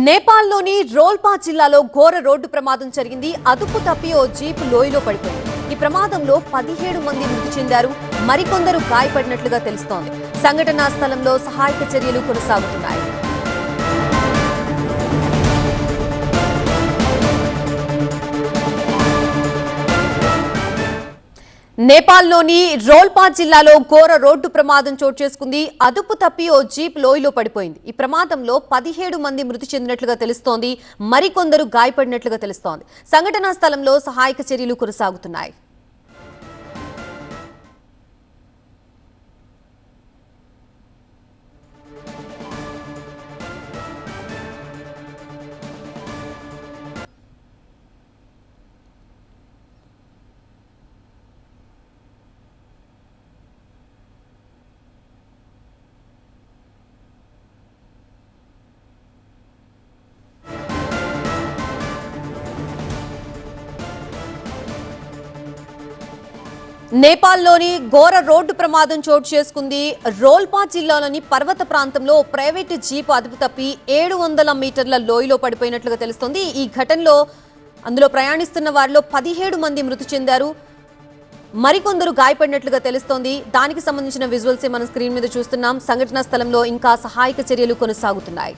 నేపాల్లోని రోల్పా జిల్లాలో ఘోర రోడ్డు ప్రమాదం జరిగింది. అదుపు తప్పి ఓ జీప్ లోయలో పడిపోయింది. ఈ ప్రమాదంలో 17 మంది మృతి చెందారు, మరికొందరు గాయపడినట్లుగా తెలుస్తోంది. సంఘటనా స్థలంలో సహాయక చర్యలు కొనసాగుతున్నాయి. నేపాల్లోని రోల్పా జిల్లాలో ఘోర రోడ్డు ప్రమాదం చోటు చేసుకుంది. అదుపు తప్పి ఓ జీప్ లోయలో పడిపోయింది. ఈ ప్రమాదంలో 17 మంది మృతి చెందినట్లుగా తెలుస్తోంది, మరికొందరు గాయపడినట్లుగా తెలుస్తోంది. సంఘటనా స్థలంలో సహాయక చర్యలు కొనసాగుతున్నాయి. నేపాల్లోని ఘోర రోడ్డు ప్రమాదం చోటు చేసుకుంది. రోల్పా జిల్లాలోని పర్వత ప్రాంతంలో ప్రైవేటు జీప్ అదుపు తప్పి 700 మీటర్ల లోయలో పడిపోయినట్లుగా తెలుస్తోంది. ఈ ఘటనలో అందులో ప్రయాణిస్తున్న వారిలో 17 మంది మృతి చెందారు, మరికొందరు గాయపడినట్లుగా తెలుస్తోంది. దానికి సంబంధించిన విజువల్స్ మనం స్క్రీన్ మీద చూస్తున్నాం. సంఘటనా స్థలంలో ఇంకా సహాయక చర్యలు కొనసాగుతున్నాయి.